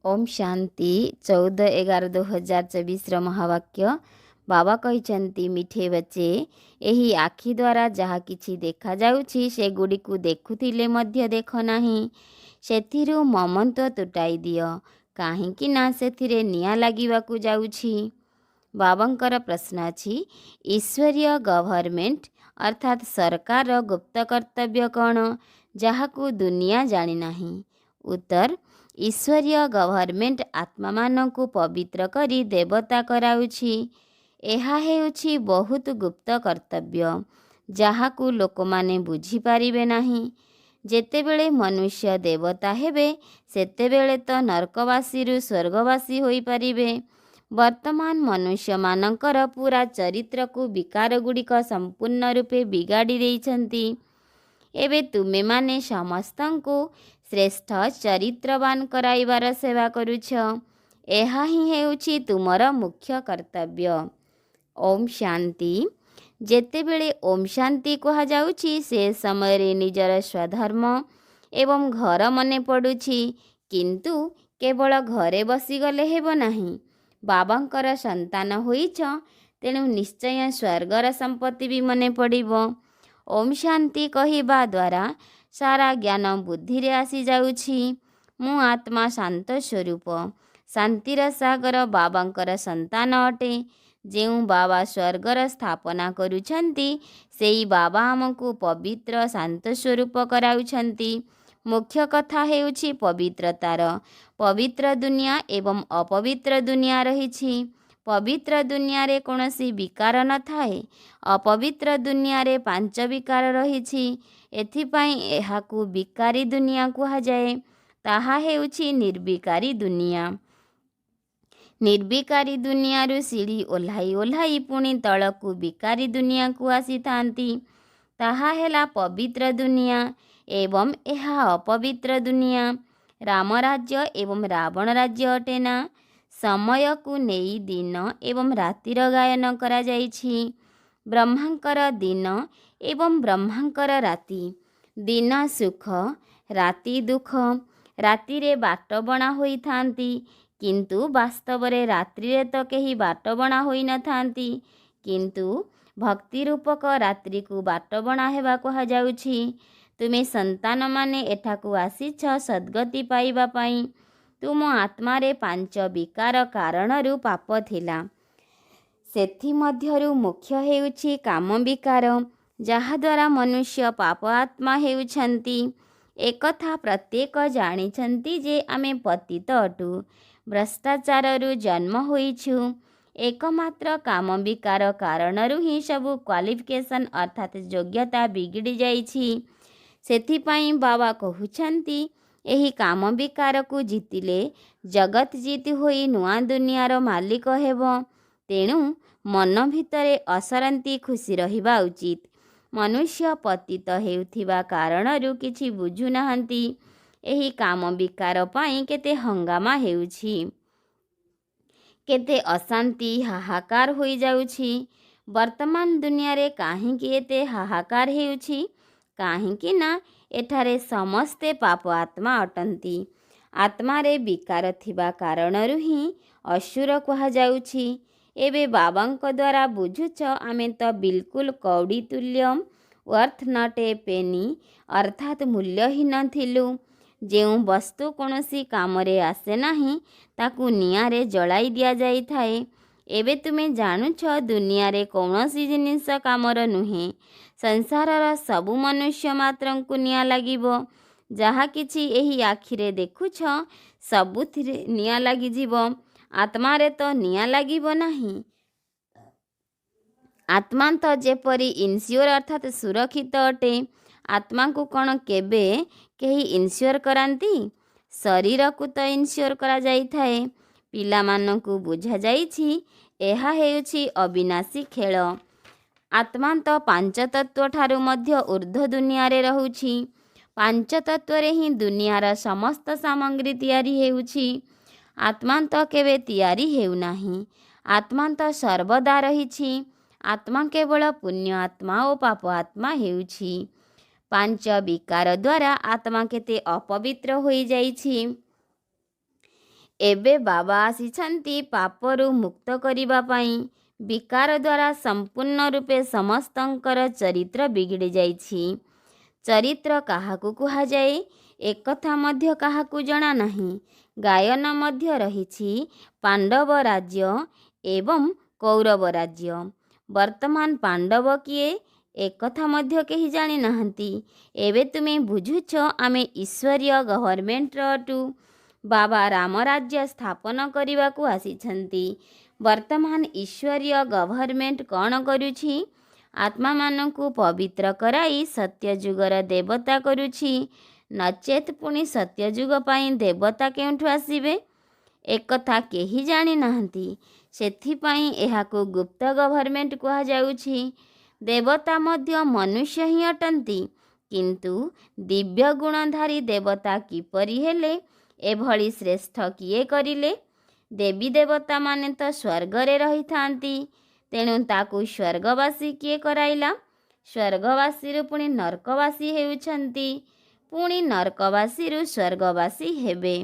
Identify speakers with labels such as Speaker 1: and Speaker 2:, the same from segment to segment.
Speaker 1: ओम शांति 14/11/2024 महावाक्य बाबा कहते मिठे बच्चे यही आखि द्वारा जहा किछि देखा जाउछि सेगुड़िकु देखुथिले मध्य देख नाही सेथिरु ममत्व तुटाई दियो काहेकि ना सेथिरे निया लागिबाकु जाउछि। बाबांकर प्रश्न अछि ईश्वरीय गवर्नमेंट अर्थात सरकार गुप्त कर्तव्य कौन जहाकु दुनिया जानी नाही। उत्तर ईश्वरीय गवर्नमेंट आत्मा मानकु पवित्र करी देवता कराउछि। एहा हेउछि बहुत गुप्त कर्तव्य जहाकु लोकमाने बुझी पारिबे नाही। जेतेबेले मनुष्य देवता हेबे सेतेबेले तो नरकवासी स्वर्गवासी होई पारिबे। वर्तमान मनुष्य मानकर पूरा चरित्र को विकार गुड़िक संपूर्ण रूपे बिगाड़ी देइछन्ति। एबे तुमे माने समस्तंको श्रेष्ठ चरित्रवान कराइबार सेवा करुछ। एहा ही हेउछि तुमर मुख्य कर्तव्य। ओम शांति। जेतेबेले ओम शांति कहा जाउछि से समय रे निजर स्वधर्म एवं घर मने पड़ुछि किंतु केवल घरे बसीगले हेबो नाही। बाबांकर संतान होइछ तेणु निश्चय स्वर्गर संपत्ति भी मने पड़िबो। ओम शांति कहिबा द्वारा सारा ज्ञान बुद्धि रे आसी जाउछि। मु आत्मा शांत स्वरूप शांतिर सागर बाबांकर संतान अटे। जेउ बाबा स्वर्गर स्थापना करुछन्ति सेई बाबा हमकु पवित्र शांत स्वरूप कराउछन्ति। मुख्य कथा हेउछि पवित्रतार। पवित्र दुनिया एवं अपवित्र दुनिया रहिछि। पवित्र दुनिया रे कोनोसी विकार न थाए। अपवित्र दुनिया रे पांच विकार रहिछि। एथिपाई एहाकु विकारी दुनिया कुहा जाए। ताहा हेउछि निर्विकारी दुनिया। निर्विकारी दुनिया रु सीढ़ी ओल्हाई ओल्हाई पुणी तळकु विकारी दुनिया को आसी थांती। ताहा हेला पवित्र दुनिया एवं एहा अपवित्र दुनिया। राम राज्य एवं रावण राज्य अटेना। समय को नेई दिन एवं रातिर गायन करा जाइछि। ब्रह्मांकर दिन एवं ब्रह्मांकर राति। दिन सुख राति दुख। राति रे बाट बणा होई थांती किंतु वास्तव रे रात्रि रे तो केही बाट बणा होई न थांती। किंतु भक्ति रूपक रात्रि को बाट बणा हेबा कहा जाउछि। तुमे संतान माने एठाकु आसीछ सद्गति पाइबा पाई। तुम आत्मा रे पांच विकार कारणरू पाप थिला। सेथि मध्यरु मुख्य हेउछि काम विकार जहा द्वारा मनुष्य पाप आत्मा हेउछन्ति। एकथा प्रत्येक जानिछन्ति जे आमे पतित अटु भ्रष्टाचाररू जन्म होइछु। एकमात्र काम विकार कारणरू ही सबु क्वालिफिकेशन अर्थात योग्यता बिगिड़ी जाइछि। सेथिपाई बाबा कहुछन्ति एही काम विकार को जीतिले जगत जीत होई नुआ दुनियार मालिक हेबो। तेणु मन भितरे अशांति खुशी रहिबा उचित। मनुष्य पतित हेउथिबा कारणरू किछि बुझु नाहंती। एही काम विकार पाई केते हंगामा हेउछि। केते अशांति हाहाकार होई जाउछि। वर्तमान दुनिया रे काहेकि एते हाहाकार हेउछि काहेकि ना एठारे समस्ते पाप आत्मा अटंती। आत्मा रे विकार थिबा कारणरू ही असुर कहा जाउछि। एबे बाबांक द्वारा बुझुछ आमे तो बिल्कुल कौड़ी तुल्य वर्थ नॉट ए पेनी अर्थात मूल्यहीन थिलु। जेउ वस्तु कोनोसी कामरे आसे नाही ताकु नियारे जलाई दिया जाई थाए। एबे तुमे जानुछ दुनिया रे कौनसी जिनिस कामर नुहे। संसारर सबु मनुष्य मात्रंकु निया लागिबो। जहा किछि एही आखिरे देखुछ सबुथिरे निया लागी जीवो। आत्मा रे तो निया लागिबो नाही। आत्मा तो जेपरी इन्स्योर अर्थात सुरक्षित अटे। आत्मा को कौन केबे केही इन्स्योर करांती। शरीर को तो इन्स्योर करा जाई थाए। पिला मानकु बुझा जाइछि एहा हेउछि अविनाशी खेल। आत्मा तो पांच तत्व ठारू मध्य ऊर्ध्व दुनिया रे रहुछि। पांच तत्व रे ही दुनियार समस्त सामग्री तैयारी हेउछि। आत्मा तो केबे तैयारी हेउ नाही। आत्मा तो सर्वदा रहिछि। आत्मा केवल पुण्य आत्मा और पाप आत्मा हेउछि। पांच विकार द्वारा आत्मा केते अपवित्र होई जाइछि। ଏବେ ବାବା ଆସିଛନ୍ତି ପାପରୁ ମୁକ୍ତ କରିବା ପାଇଁ। ବିକାର ଦ୍ୱାରା ସମ୍ପୂର୍ଣ୍ଣ ରୂପେ ସମସ୍ତଙ୍କର ଚରିତ୍ର ବିଗିଡ଼ି ଯାଇଛି। ଚରିତ୍ର କାହାକୁ କୁହାଯାଏ ଏକଥା ମଧ୍ୟ କାହାକୁ ଜଣା ନାହିଁ। ଗାୟନ ମଧ୍ୟ ରହିଛି ପାଣ୍ଡବ ରାଜ୍ୟ ଏବଂ କୌରବ ରାଜ୍ୟ। ବର୍ତ୍ତମାନ ପାଣ୍ଡବ କିଏ ଏକଥା ମଧ୍ୟ କେହି ଜାଣିନାହାନ୍ତି। ଏବେ ତୁମେ ବୁଝୁଛ ଆମେ ଈଶ୍ୱରୀୟ ଗଭର୍ଣ୍ଣମେଣ୍ଟର ଅଟୁ। ବାବା ରାମ ରାଜ୍ୟ ସ୍ଥାପନ କରିବାକୁ ଆସିଛନ୍ତି। ବର୍ତ୍ତମାନ ଈଶ୍ୱରୀୟ ଗଭର୍ଣ୍ଣମେଣ୍ଟ କ'ଣ କରୁଛି? ଆତ୍ମାମାନଙ୍କୁ ପବିତ୍ର କରାଇ ସତ୍ୟଯୁଗର ଦେବତା କରୁଛି। ନଚେତ୍ ପୁଣି ସତ୍ୟଯୁଗ ପାଇଁ ଦେବତା କେଉଁଠୁ ଆସିବେ? ଏକଥା କେହି ଜାଣିନାହାନ୍ତି। ସେଥିପାଇଁ ଏହାକୁ ଗୁପ୍ତ ଗଭର୍ଣ୍ଣମେଣ୍ଟ କୁହାଯାଉଛି। ଦେବତା ମଧ୍ୟ ମନୁଷ୍ୟ ହିଁ ଅଟନ୍ତି। କିନ୍ତୁ ଦିବ୍ୟ ଗୁଣଧାରୀ ଦେବତା କିପରି ହେଲେ? ଏଭଳି ଶ୍ରେଷ୍ଠ କିଏ କରିଲେ? ଦେବୀ ଦେବତାମାନେ ତ ସ୍ୱର୍ଗରେ ରହିଥାନ୍ତି। ତେଣୁ ତାକୁ ସ୍ୱର୍ଗବାସୀ କିଏ କରାଇଲା? ସ୍ୱର୍ଗବାସୀରୁ ପୁଣି ନର୍କବାସୀ ହେଉଛନ୍ତି। ପୁଣି ନର୍କବାସୀରୁ ସ୍ୱର୍ଗବାସୀ ହେବେ।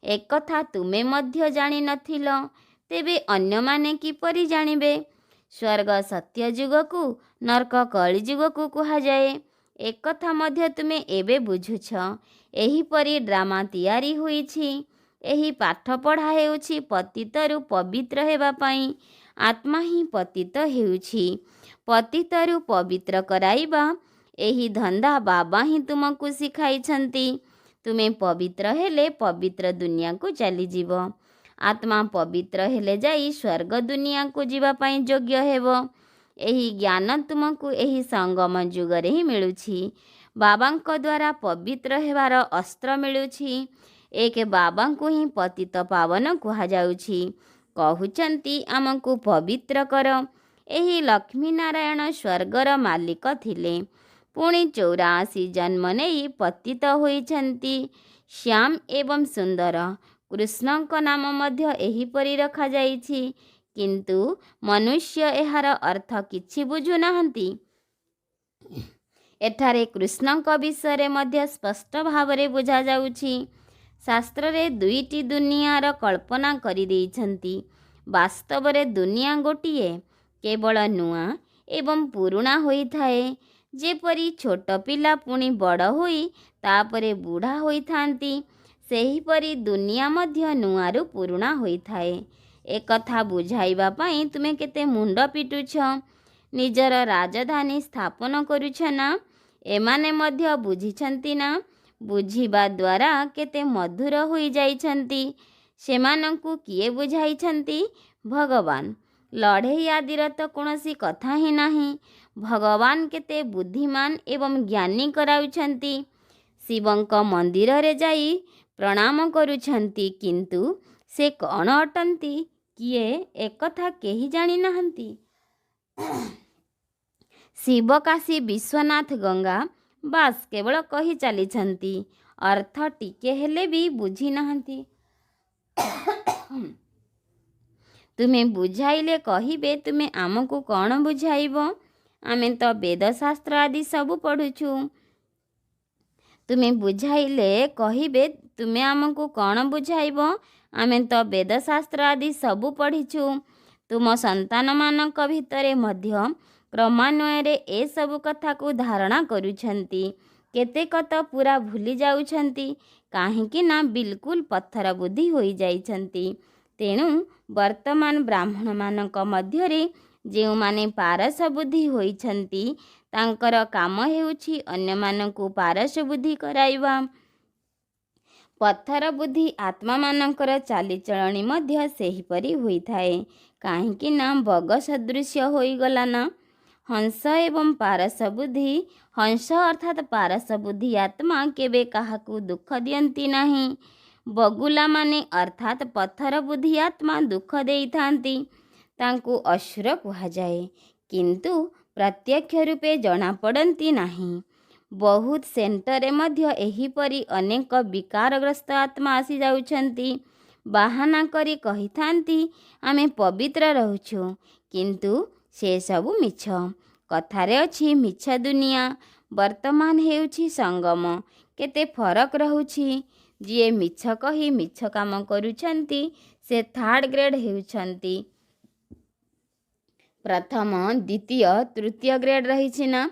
Speaker 1: ଏକଥା ତୁମେ ମଧ୍ୟ ଜାଣିନଥିଲ। ତେବେ ଅନ୍ୟମାନେ କିପରି ଜାଣିବେ? ସ୍ୱର୍ଗ ସତ୍ୟଯୁଗକୁ, ନର୍କ କଳିଯୁଗକୁ କୁହାଯାଏ। ଏକଥା ମଧ୍ୟ ତୁମେ ଏବେ ବୁଝୁଛ। ଏହିପରି ଡ୍ରାମା ତିଆରି ହୋଇଛି। ଏହି ପାଠ ପଢ଼ା ହେଉଛି ପତିତରୁ ପବିତ୍ର ହେବା ପାଇଁ। ଆତ୍ମା ହିଁ ପତିତ ହେଉଛି। ପତିତରୁ ପବିତ୍ର କରାଇବା ଏହି ଧନ୍ଦା ବାବା ହିଁ ତୁମକୁ ଶିଖାଇଛନ୍ତି। ତୁମେ ପବିତ୍ର ହେଲେ ପବିତ୍ର ଦୁନିଆକୁ ଚାଲିଯିବ। ଆତ୍ମା ପବିତ୍ର ହେଲେ ଯାଇ ସ୍ୱର୍ଗ ଦୁନିଆକୁ ଯିବା ପାଇଁ ଯୋଗ୍ୟ ହେବ। ଏହି ଜ୍ଞାନ ତୁମକୁ ଏହି ସଙ୍ଗମ ଯୁଗରେ ହିଁ ମିଳୁଛି। ବାବାଙ୍କ ଦ୍ୱାରା ପବିତ୍ର ହେବାର ଅସ୍ତ୍ର ମିଳୁଛି। ଏକ ବାବାଙ୍କୁ ହିଁ ପତିତ ପାବନ କୁହାଯାଉଛି। କହୁଛନ୍ତି ଆମକୁ ପବିତ୍ର କର। ଏହି ଲକ୍ଷ୍ମୀନାରାୟଣ ସ୍ୱର୍ଗର ମାଲିକ ଥିଲେ। ପୁଣି 84 ଜନ୍ମ ନେଇ ପତିତ ହୋଇଛନ୍ତି। ଶ୍ୟାମ ଏବଂ ସୁନ୍ଦର। କୃଷ୍ଣଙ୍କ ନାମ ମଧ୍ୟ ଏହିପରି ରଖାଯାଇଛି। କିନ୍ତୁ ମନୁଷ୍ୟ ଏହାର ଅର୍ଥ କିଛି ବୁଝୁନାହାନ୍ତି। ଏଠାରେ କୃଷ୍ଣଙ୍କ ବିଷୟରେ ମଧ୍ୟ ସ୍ପଷ୍ଟ ଭାବରେ ବୁଝାଯାଉଛି। ଶାସ୍ତ୍ରରେ ଦୁଇଟି ଦୁନିଆର କଳ୍ପନା କରିଦେଇଛନ୍ତି। ବାସ୍ତବରେ ଦୁନିଆ ଗୋଟିଏ। କେବଳ ନୂଆ ଏବଂ ପୁରୁଣା ହୋଇଥାଏ। ଯେପରି ଛୋଟ ପିଲା ପୁଣି ବଡ଼ ହୋଇ ତାପରେ ବୁଢ଼ା ହୋଇଥାନ୍ତି, ସେହିପରି ଦୁନିଆ ମଧ୍ୟ ନୂଆରୁ ପୁରୁଣା ହୋଇଥାଏ। ଏକଥା ବୁଝାଇବା ପାଇଁ ତୁମେ କେତେ ମୁଣ୍ଡ ପିଟୁଛ। ନିଜର ରାଜଧାନୀ ସ୍ଥାପନ କରୁଛ ନା? ଏମାନେ ମଧ୍ୟ ବୁଝିଛନ୍ତି ନା? ବୁଝିବା ଦ୍ୱାରା କେତେ ମଧୁର ହୋଇଯାଇଛନ୍ତି। ସେମାନଙ୍କୁ କିଏ ବୁଝାଇଛନ୍ତି? ଭଗବାନ। ଲଢ଼େଇ ଆଦିର ତ କୌଣସି କଥା ହିଁ ନାହିଁ। ଭଗବାନ କେତେ ବୁଦ୍ଧିମାନ ଏବଂ ଜ୍ଞାନୀ କରାଉଛନ୍ତି। ଶିବଙ୍କ ମନ୍ଦିରରେ ଯାଇ ପ୍ରଣାମ କରୁଛନ୍ତି, କିନ୍ତୁ ସେ କ'ଣ ଅଟନ୍ତି? କିଏ ଏକଥା କେହି ଜାଣିନାହାନ୍ତି। ଶିବ, କାଶୀ, ବିଶ୍ୱନାଥ, ଗଙ୍ଗା ବାସ୍ କେବଳ କହି ଚାଲିଛନ୍ତି। ଅର୍ଥ ଟିକେ ହେଲେ ବି ବୁଝିନାହାନ୍ତି। ତୁମେ ବୁଝାଇଲେ କହିବେ ତୁମେ ଆମକୁ କ'ଣ ବୁଝାଇବ? ଆମେ ତ ବେଦଶାସ୍ତ୍ର ଆଦି ସବୁ ପଢ଼ୁଛୁ। ତୁମେ ବୁଝାଇଲେ କହିବେ ତୁମେ ଆମକୁ କ'ଣ ବୁଝାଇବ? ଆମେ ତ ବେଦଶାସ୍ତ୍ର ଆଦି ସବୁ ପଢ଼ିଛୁ। ତୁମ ସନ୍ତାନମାନଙ୍କ ଭିତରେ ମଧ୍ୟ କ୍ରମାନ୍ୱୟରେ ଏସବୁ କଥାକୁ ଧାରଣା କରୁଛନ୍ତି। କେତେକ ତ ପୁରା ଭୁଲି ଯାଉଛନ୍ତି। କାହିଁକି ନା ବିଲକୁଲ ପଥର ବୁଦ୍ଧି ହୋଇଯାଇଛନ୍ତି। ତେଣୁ ବର୍ତ୍ତମାନ ବ୍ରାହ୍ମଣମାନଙ୍କ ମଧ୍ୟରେ ଯେଉଁମାନେ ପାରସ ବୁଦ୍ଧି ହୋଇଛନ୍ତି, ତାଙ୍କର କାମ ହେଉଛି ଅନ୍ୟମାନଙ୍କୁ ପାରସ ବୁଦ୍ଧି କରାଇବା। ପଥର ବୁଦ୍ଧି ଆତ୍ମାମାନଙ୍କର ଚାଲିଚଳଣି ମଧ୍ୟ ସେହିପରି ହୋଇଥାଏ। କାହିଁକି ନା ବଗ ସଦୃଶ୍ୟ ହୋଇଗଲା ନା। ହଂସ ଏବଂ ପାରସ ବୁଦ୍ଧି। ହଂସ ଅର୍ଥାତ୍ ପାରସ ବୁଦ୍ଧି ଆତ୍ମା କେବେ କାହାକୁ ଦୁଃଖ ଦିଅନ୍ତି ନାହିଁ। ବଗୁଲାମାନେ ଅର୍ଥାତ୍ ପଥର ବୁଦ୍ଧି ଆତ୍ମା ଦୁଃଖ ଦେଇଥାନ୍ତି। ତାଙ୍କୁ ଅସୁର କୁହାଯାଏ। କିନ୍ତୁ ପ୍ରତ୍ୟକ୍ଷ ରୂପେ ଜଣାପଡ଼ନ୍ତି ନାହିଁ। ବହୁତ ସେଣ୍ଟରରେ ମଧ୍ୟ ଏହିପରି ଅନେକ ବିକାରଗ୍ରସ୍ତ ଆତ୍ମା ଆସିଯାଉଛନ୍ତି। ବାହାନା କରି କହିଥାନ୍ତି ଆମେ ପବିତ୍ର ରହୁଛୁ, କିନ୍ତୁ ସେସବୁ ମିଛ। କଥାରେ ଅଛି ମିଛ ଦୁନିଆ। ବର୍ତ୍ତମାନ ହେଉଛି ସଙ୍ଗମ। କେତେ ଫରକ ରହୁଛି। ଯିଏ ମିଛ କହି ମିଛ କାମ କରୁଛନ୍ତି ସେ 3rd ଗ୍ରେଡ୍ ହେଉଛନ୍ତି। ପ୍ରଥମ, ଦ୍ୱିତୀୟ, ତୃତୀୟ ଗ୍ରେଡ୍ ରହିଛି ନା?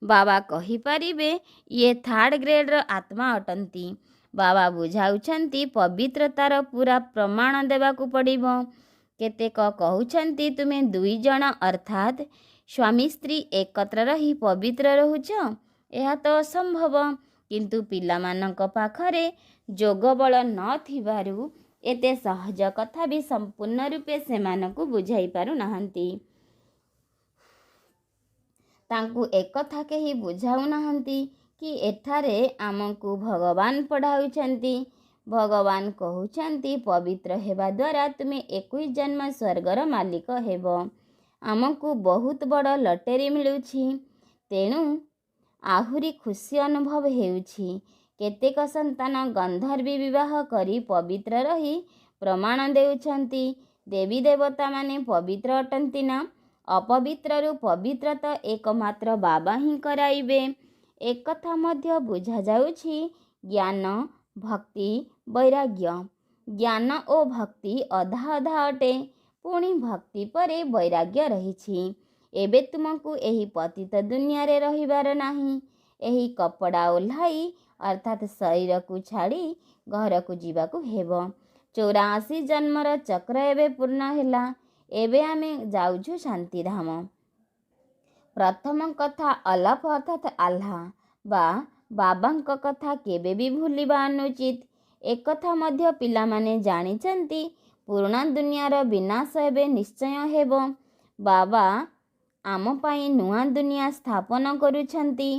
Speaker 1: ବାବା କହିପାରିବେ ଇଏ 3rd ଗ୍ରେଡ୍ର ଆତ୍ମା ଅଟନ୍ତି। ବାବା ବୁଝାଉଛନ୍ତି ପବିତ୍ରତାର ପୁରା ପ୍ରମାଣ ଦେବାକୁ ପଡ଼ିବ। କେତେକ କହୁଛନ୍ତି ତୁମେ 2 ଜଣ ଅର୍ଥାତ୍ ସ୍ୱାମୀ ସ୍ତ୍ରୀ ଏକତ୍ର ରହି ପବିତ୍ର ରହୁଛ। ଏହା ତ ଅସମ୍ଭବ। କିନ୍ତୁ ପିଲାମାନଙ୍କ ପାଖରେ ଯୋଗ ବଳ ନଥିବାରୁ ଏତେ ସହଜ କଥା ବି ସମ୍ପୂର୍ଣ୍ଣ ରୂପେ ସେମାନଙ୍କୁ ବୁଝାଇ ପାରୁନାହାନ୍ତି। ତାଙ୍କୁ ଏକଥା କେହି ବୁଝାଉନାହାନ୍ତି କି ଏଠାରେ ଆମକୁ ଭଗବାନ ପଢ଼ାଉଛନ୍ତି। ଭଗବାନ କହୁଛନ୍ତି ପବିତ୍ର ହେବା ଦ୍ୱାରା ତୁମେ 21 ଜନ୍ମ ସ୍ୱର୍ଗର ମାଲିକ ହେବ। ଆମକୁ ବହୁତ ବଡ଼ ଲଟେରୀ ମିଳୁଛି। ତେଣୁ ଆହୁରି ଖୁସି ଅନୁଭବ ହେଉଛି। କେତେକ ସନ୍ତାନ ଗନ୍ଧର୍ବ ବିବାହ କରି ପବିତ୍ର ରହି ପ୍ରମାଣ ଦେଉଛନ୍ତି। ଦେବୀ ଦେବତାମାନେ ପବିତ୍ର ଅଟନ୍ତି ନା? ଅପବିତ୍ରରୁ ପବିତ୍ର ତ ଏକମାତ୍ର ବାବା ହିଁ କରାଇବେ। ଏକଥା ମଧ୍ୟ ବୁଝାଯାଉଛି ଜ୍ଞାନ, ଭକ୍ତି, ବୈରାଗ୍ୟ। ଜ୍ଞାନ ଓ ଭକ୍ତି ଅଧା ଅଧା ଅଟେ। ପୁଣି ଭକ୍ତି ପରେ ବୈରାଗ୍ୟ ରହିଛି। ଏବେ ତୁମକୁ ଏହି ପତିତ ଦୁନିଆରେ ରହିବାର ନାହିଁ। ଏହି କପଡ଼ା ଓହ୍ଲାଇ ଅର୍ଥାତ୍ ଶରୀରକୁ ଛାଡ଼ି ଘରକୁ ଯିବାକୁ ହେବ। 84 ଜନ୍ମର ଚକ୍ର ଏବେ ପୂର୍ଣ୍ଣ ହେଲା। ଏବେ ଆମେ ଯାଉଛୁ ଶାନ୍ତିଧାମ। ପ୍ରଥମ କଥା ଅଲଫ ଅର୍ଥାତ୍ ଆଲ୍ଲାହ ବା ବାବାଙ୍କ କଥା କେବେ ବି ଭୁଲିବା ଅନୁଚିତ। ଏକଥା ମଧ୍ୟ ପିଲାମାନେ ଜାଣିଛନ୍ତି ପୁରୁଣା ଦୁନିଆର ବିନାଶ ଏବେ ନିଶ୍ଚୟ ହେବ। ବାବା ଆମ ପାଇଁ ନୂଆ ଦୁନିଆ ସ୍ଥାପନ କରୁଛନ୍ତି।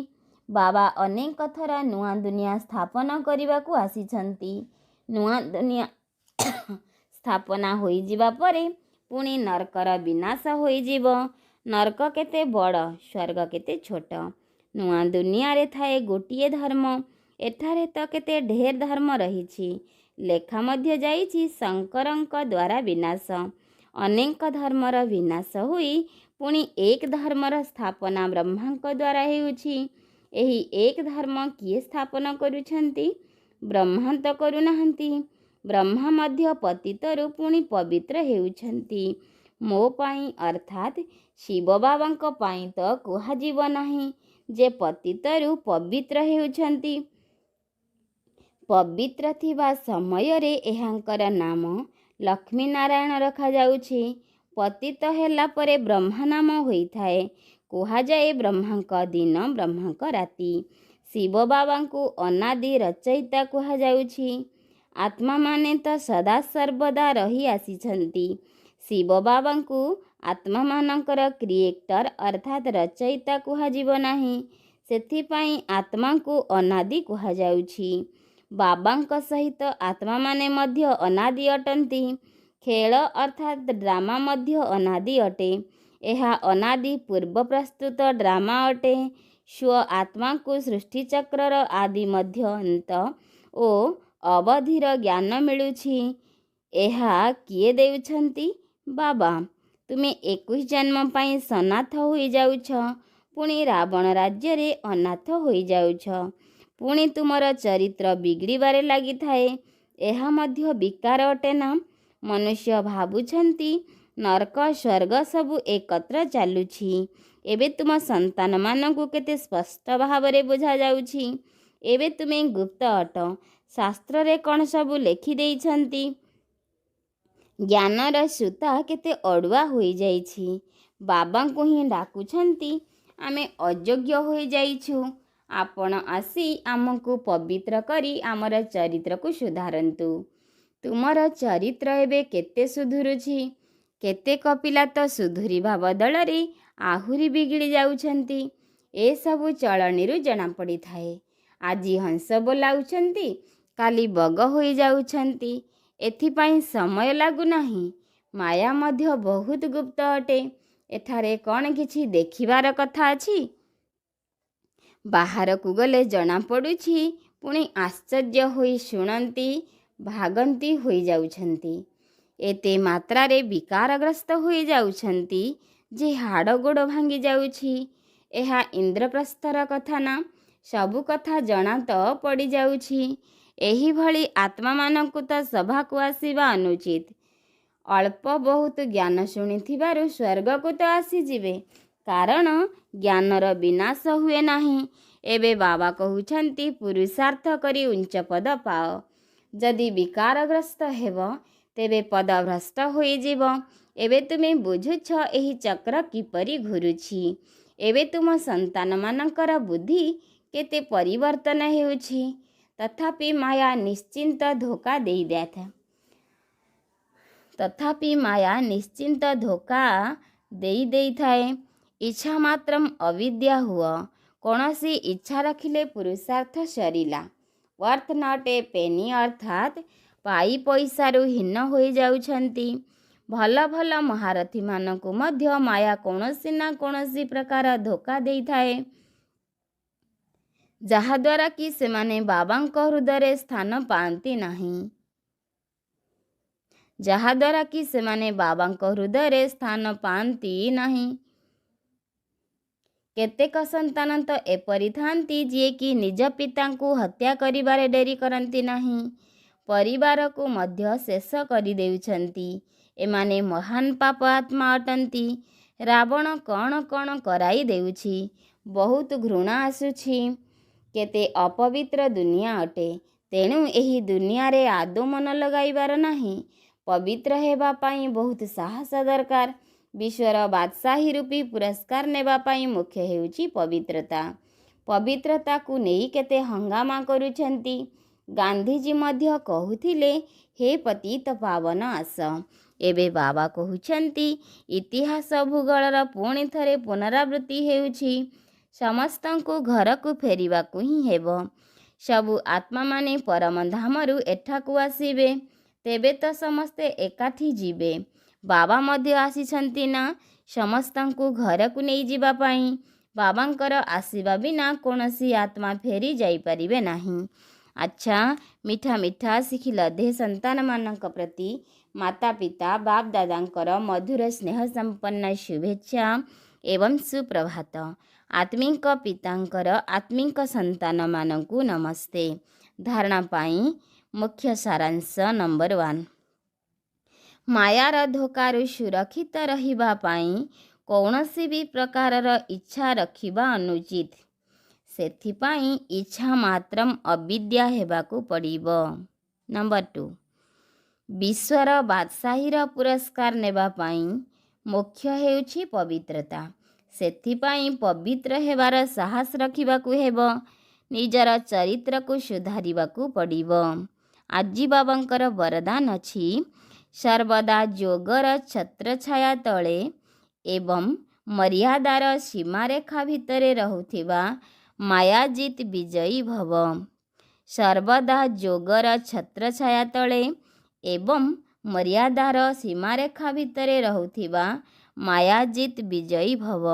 Speaker 1: ବାବା ଅନେକ ଥର ନୂଆ ଦୁନିଆ ସ୍ଥାପନ କରିବାକୁ ଆସିଛନ୍ତି। ନୂଆ ଦୁନିଆ ସ୍ଥାପନା ହୋଇଯିବା ପରେ ପୁଣି ନର୍କର ବିନାଶ ହୋଇଯିବ। ନର୍କ କେତେ ବଡ଼, ସ୍ୱର୍ଗ କେତେ ଛୋଟ। ନୂଆ ଦୁନିଆରେ ଥାଏ ଗୋଟିଏ ଧର୍ମ। ଏଠାରେ ତ କେତେ ଢେର ଧର୍ମ ରହିଛି। ଲେଖା ମଧ୍ୟ ଯାଇଛି ଶଙ୍କରଙ୍କ ଦ୍ୱାରା ବିନାଶ। ଅନେକ ଧର୍ମର ବିନାଶ ହୋଇ ପୁଣି ଏକ ଧର୍ମର ସ୍ଥାପନା ବ୍ରହ୍ମାଙ୍କ ଦ୍ୱାରା ହେଉଛି। ଏହି ଏକ ଧର୍ମ କିଏ ସ୍ଥାପନ କରୁଛନ୍ତି? ବ୍ରହ୍ମା ତ କରୁନାହାନ୍ତି। ବ୍ରହ୍ମା ମଧ୍ୟ ପତିତରୁ ପୁଣି ପବିତ୍ର ହେଉଛନ୍ତି। ମୋ ପାଇଁ ଅର୍ଥାତ୍ ଶିବ ବାବାଙ୍କ ପାଇଁ ତ କୁହାଯିବ ନାହିଁ ଯେ ପତିତରୁ ପବିତ୍ର ହେଉଛନ୍ତି। ପବିତ୍ର ଥିବା ସମୟରେ ଏହାଙ୍କର ନାମ ଲକ୍ଷ୍ମୀ ନାରାୟଣ ରଖାଯାଉଛି। ପତିତ ହେଲା ପରେ ବ୍ରହ୍ମା ନାମ ହୋଇଥାଏ। କୁହାଯାଏ ବ୍ରହ୍ମାଙ୍କ ଦିନ, ବ୍ରହ୍ମାଙ୍କ ରାତି। ଶିବ ବାବାଙ୍କୁ ଅନାଦି ରଚୟିତା କୁହାଯାଉଛି। ଆତ୍ମାମାନେ ତ ସଦା ସର୍ବଦା ରହି ଆସିଛନ୍ତି। ଶିବ ବାବାଙ୍କୁ ଆତ୍ମାମାନଙ୍କର କ୍ରିଏଟର ଅର୍ଥାତ୍ ରଚୟିତା କୁହାଯିବ ନାହିଁ। ସେଥିପାଇଁ ଆତ୍ମାଙ୍କୁ ଅନାଦି କୁହାଯାଉଛି। ବାବାଙ୍କ ସହିତ ଆତ୍ମାମାନେ ମଧ୍ୟ ଅନାଦି ଅଟନ୍ତି। ଖେଳ ଅର୍ଥାତ୍ ଡ୍ରାମା ମଧ୍ୟ ଅନାଦି ଅଟେ। ଏହା ଅନାଦି ପୂର୍ବ ପ୍ରସ୍ତୁତ ଡ୍ରାମା ଅଟେ। ସ୍ୱ ଆତ୍ମାକୁ ସୃଷ୍ଟିଚକ୍ରର ଆଦି ମଧ୍ୟ ଅନ୍ତ ଓ ଅବଧିର ଜ୍ଞାନ ମିଳୁଛି। ଏହା କିଏ ଦେଉଛନ୍ତି? ବାବା। ତୁମେ 21 ଜନ୍ମ ପାଇଁ ସନାଥ ହୋଇଯାଉଛ। ପୁଣି ରାବଣ ରାଜ୍ୟରେ ଅନାଥ ହୋଇଯାଉଛ। ପୁଣି ତୁମର ଚରିତ୍ର ବିଗିଡ଼ିବାରେ ଲାଗିଥାଏ। ଏହା ମଧ୍ୟ ବିକାର ଅଟେ ନା? ମନୁଷ୍ୟ ଭାବୁଛନ୍ତି ନର୍କ ସ୍ୱର୍ଗ ସବୁ ଏକତ୍ର ଚାଲୁଛି। ଏବେ ତୁମ ସନ୍ତାନମାନଙ୍କୁ କେତେ ସ୍ପଷ୍ଟ ଭାବରେ ବୁଝାଯାଉଛି। ଏବେ ତୁମେ ଗୁପ୍ତ ଅଟ। ଶାସ୍ତ୍ରରେ କ'ଣ ସବୁ ଲେଖିଦେଇଛନ୍ତି। ଜ୍ଞାନର ସୂତା କେତେ ଅଡ଼ୁଆ ହୋଇଯାଇଛି। ବାବାଙ୍କୁ ହିଁ ଡାକୁଛନ୍ତି। ଆମେ ଅଯୋଗ୍ୟ ହୋଇଯାଇଛୁ। ଆପଣ ଆସି ଆମକୁ ପବିତ୍ର କରି ଆମର ଚରିତ୍ରକୁ ସୁଧାରନ୍ତୁ। ତୁମର ଚରିତ୍ର ଏବେ କେତେ ସୁଧୁରୁଛି। କେତେକ ପିଲା ତ ସୁଧୁରିବା ବଦଳରେ ଆହୁରି ବିଗିଡ଼ି ଯାଉଛନ୍ତି। ଏସବୁ ଚଳଣିରୁ ଜଣାପଡ଼ିଥାଏ। ଆଜି ହଂସ ବୋଲାଉଛନ୍ତି, କାଲି ବଗ ହୋଇଯାଉଛନ୍ତି। ଏଥିପାଇଁ ସମୟ ଲାଗୁନାହିଁ। ମାୟା ମଧ୍ୟ ବହୁତ ଗୁପ୍ତ ଅଟେ। ଏଠାରେ କ'ଣ କିଛି ଦେଖିବାର କଥା ଅଛି? ବାହାରକୁ ଗଲେ ଜଣାପଡ଼ୁଛି। ପୁଣି ଆଶ୍ଚର୍ଯ୍ୟ ହୋଇ ଶୁଣନ୍ତି, ଭାଗନ୍ତି ହୋଇଯାଉଛନ୍ତି। ଏତେ ମାତ୍ରାରେ ବିକାରଗ୍ରସ୍ତ ହୋଇଯାଉଛନ୍ତି ଯେ ହାଡ଼ ଗୋଡ଼ ଭାଙ୍ଗି ଯାଉଛି। ଏହା ଇନ୍ଦ୍ରପ୍ରସ୍ଥର କଥା ନା? ସବୁ କଥା ଜଣା ତ ପଡ଼ିଯାଉଛି। ଏହିଭଳି ଆତ୍ମାମାନଙ୍କୁ ତ ସଭାକୁ ଆସିବା ଅନୁଚିତ। ଅଳ୍ପ ବହୁତ ଜ୍ଞାନ ଶୁଣିଥିବାରୁ ସ୍ୱର୍ଗକୁ ତ ଆସିଯିବେ, କାରଣ ଜ୍ଞାନର ବିନାଶ ହୁଏ ନାହିଁ। ଏବେ ବାବା କହୁଛନ୍ତି ପୁରୁଷାର୍ଥ କରି ଉଚ୍ଚ ପଦ ପାଅ। ଯଦି ବିକାରଗ୍ରସ୍ତ ହେବ ତେବେ ପଦଭ୍ରଷ୍ଟ ହୋଇଯିବ। ଏବେ ତୁମେ ବୁଝୁଛ ଏହି ଚକ୍ର କିପରି ଘୁରୁଛି। ଏବେ ତୁମ ସନ୍ତାନମାନଙ୍କର ବୁଦ୍ଧି କେତେ ପରିବର୍ତ୍ତନ ହେଉଛି। ତଥାପି ମାୟା ନିଶ୍ଚିନ୍ତ ଧୋକା ଦେଇଥାଏ। ଇଚ୍ଛା ମାତ୍ରମ୍ ଅବିଦ୍ୟା ହୁଅ। କୌଣସି ଇଚ୍ଛା ରଖିଲେ ପୁରୁଷାର୍ଥ ସରିଲା। ୱାର୍ଥ ନଟ୍ ଏ ପେନି, ଅର୍ଥାତ୍ ପାଇ ପଇସାରୁ ହୀନ ହୋଇଯାଉଛନ୍ତି। ଭଲ ଭଲ ମହାରଥୀମାନଙ୍କୁ ମଧ୍ୟ ମାୟା କୌଣସି ନା କୌଣସି ପ୍ରକାର ଧୋକା ଦେଇଥାଏ, ଯାହାଦ୍ୱାରା କି ସେମାନେ ବାବାଙ୍କ ହୃଦୟରେ ସ୍ଥାନ ପାଆନ୍ତି ନାହିଁ। କେତେକ ସନ୍ତାନ ତ ଏପରି ଥାନ୍ତି ଯିଏକି ନିଜ ପିତାଙ୍କୁ ହତ୍ୟା କରିବାରେ ଡେରି କରନ୍ତି ନାହିଁ, ପରିବାରକୁ ମଧ୍ୟ ଶେଷ କରିଦେଉଛନ୍ତି। ଏମାନେ ମହାନ ପାପ ଆତ୍ମା ଅଟନ୍ତି। ରାବଣ କ'ଣ କ'ଣ କରାଇ ଦେଉଛି। ବହୁତ ଘୃଣା ଆସୁଛି। କେତେ ଅପବିତ୍ର ଦୁନିଆ ଅଟେ। ତେଣୁ ଏହି ଦୁନିଆରେ ଆଦୌ ମନ ଲଗାଇବାର ନାହିଁ। ପବିତ୍ର ହେବା ପାଇଁ ବହୁତ ସାହସ ଦରକାର। ବିଶ୍ୱର ବାଦଶାହୀ ରୂପୀ ପୁରସ୍କାର ନେବା ପାଇଁ ମୁଖ୍ୟ ହେଉଛି ପବିତ୍ରତା। ପବିତ୍ରତାକୁ ନେଇ କେତେ ହଙ୍ଗାମା କରୁଛନ୍ତି। ଗାନ୍ଧିଜୀ ମଧ୍ୟ କହୁଥିଲେ, ହେ ପତିତ ପାବନ ଆସ। ଏବେ ବାବା କହୁଛନ୍ତି, ଇତିହାସ ଭୂଗୋଳର ପୁଣି ଥରେ ପୁନରାବୃତ୍ତି ହେଉଛି। ସମସ୍ତଙ୍କୁ ଘରକୁ ଫେରିବାକୁ ହିଁ ହେବ। ସବୁ ଆତ୍ମାମାନେ ପରମ ଧାମରୁ ଏଠାକୁ ଆସିବେ। ତେବେ ତ ସମସ୍ତେ ଏକାଠି ଯିବେ। ବାବା ମଧ୍ୟ ଆସିଛନ୍ତି ନା ସମସ୍ତଙ୍କୁ ଘରକୁ ନେଇଯିବା ପାଇଁ। ବାବାଙ୍କର ଆସିବା ବିନା କୌଣସି ଆତ୍ମା ଫେରି ଯାଇପାରିବେ ନାହିଁ। ଆଚ୍ଛା, ମିଠା ମିଠା ଶିଖି ଲଧେ ସନ୍ତାନମାନଙ୍କ ପ୍ରତି ମାତା ପିତା ବାପ ଦାଦାଙ୍କର ମଧୁର ସ୍ନେହ ସମ୍ପନ୍ନ ଶୁଭେଚ୍ଛା ଏବଂ ସୁପ୍ରଭାତ। ଆତ୍ମିକ ପିତାଙ୍କର ଆତ୍ମିକ ସନ୍ତାନମାନଙ୍କୁ ନମସ୍ତେ। ଧାରଣା ପାଇଁ ମୁଖ୍ୟ ସାରାଂଶ ନମ୍ବର 1। ମାୟାର ଧୋକାରୁ ସୁରକ୍ଷିତ ରହିବା ପାଇଁ କୌଣସି ବି ପ୍ରକାରର ଇଚ୍ଛା ରଖିବା ଅନୁଚିତ। ସେଥିପାଇଁ ଇଚ୍ଛା ମାତ୍ରମ୍ ଅବିଦ୍ୟା ହେବାକୁ ପଡ଼ିବ। ନମ୍ବର 2। ବିଶ୍ୱର ବାଦଶାହୀର ପୁରସ୍କାର ନେବା ପାଇଁ ମୁଖ୍ୟ ହେଉଛି ପବିତ୍ରତା। ସେଥିପାଇଁ ପବିତ୍ର ହେବାର ସାହସ ରଖିବାକୁ ହେବ। ନିଜର ଚରିତ୍ରକୁ ସୁଧାରିବାକୁ ପଡ଼ିବ। ଆଜି ବାବାଙ୍କର ବରଦାନ ଅଛି, ସର୍ବଦା ଯୋଗର ଛତ୍ରଛାୟା ତଳେ ଏବଂ ମର୍ୟାଦାର ସୀମାରେଖା ଭିତରେ ରହୁଥିବା ମାୟାଜିତ୍ ବିଜୟୀ ଭବ। ସର୍ବଦା ଯୋଗର ଛତ୍ରଛାୟା ତଳେ ଏବଂ ମର୍ୟାଦାର ସୀମାରେଖା ଭିତରେ ରହୁଥିବା ମାୟାଜିତ୍ ବିଜୟୀ ଭବ।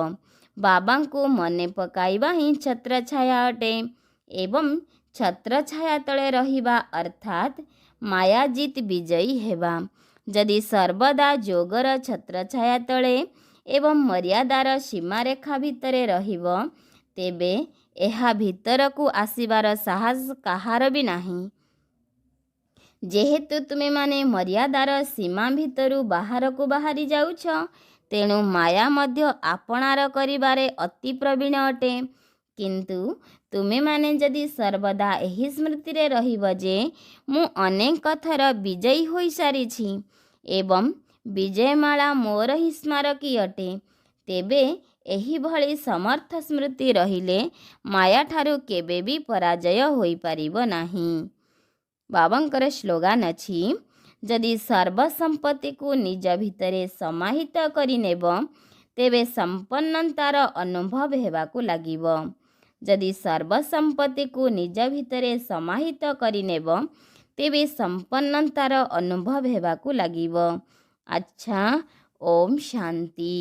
Speaker 1: ବାବାଙ୍କୁ ମନେ ପକାଇବା ହିଁ ଛତ୍ରଛାୟା ଅଟେ ଏବଂ ଛତ୍ରଛାୟା ତଳେ ରହିବା ଅର୍ଥାତ୍ ମାୟାଜିତ୍ ବିଜୟୀ ହେବା। ଯଦି ସର୍ବଦା ଯୋଗର ଛତ୍ରଛାୟା ତଳେ ଏବଂ ମର୍ୟାଦାର ସୀମାରେଖା ଭିତରେ ରହିବ, ତେବେ ଏହା ଭିତରକୁ ଆସିବାର ସାହସ କାହାର ବି ନାହିଁ। ଯେହେତୁ ତୁମେମାନେ ମର୍ୟାଦାର ସୀମା ଭିତରୁ ବାହାରକୁ ବାହାରି ଯାଉଛ, ତେଣୁ ମାୟା ମଧ୍ୟ ଆପଣାର କରିବାରେ ଅତି ପ୍ରବୀଣ ଅଟେ। କିନ୍ତୁ ତୁମେମାନେ ଯଦି ସର୍ବଦା ଏହି ସ୍ମୃତିରେ ରହିବ ଯେ ମୁଁ ଅନେକ ଥର ବିଜୟୀ ହୋଇସାରିଛି ଏବଂ ବିଜୟମାଳା ମୋର ହିଁ ସ୍ମାରକୀ ଅଟେ, ତେବେ ଏହିଭଳି ସମର୍ଥ ସ୍ମୃତି ରହିଲେ ମାୟାଠାରୁ କେବେ ବି ପରାଜୟ ହୋଇପାରିବ ନାହିଁ। ବାବାଙ୍କର ସ୍ଲୋଗାନ ଅଛି, ଯଦି ସର୍ବସମ୍ପତ୍ତିକୁ ନିଜ ଭିତରେ ସମାହିତ କରିନେବ, ତେବେ ସମ୍ପନ୍ନତାର ଅନୁଭବ ହେବାକୁ ଲାଗିବ। ଯଦି ସର୍ବସମ୍ପତ୍ତିକୁ ନିଜ ଭିତରେ ସମାହିତ କରିନେବ, ତେବେ ସମ୍ପନ୍ନତାର ଅନୁଭବ ହେବାକୁ ଲାଗିବ। ଆଚ୍ଛା, ଓମ୍ ଶାନ୍ତି।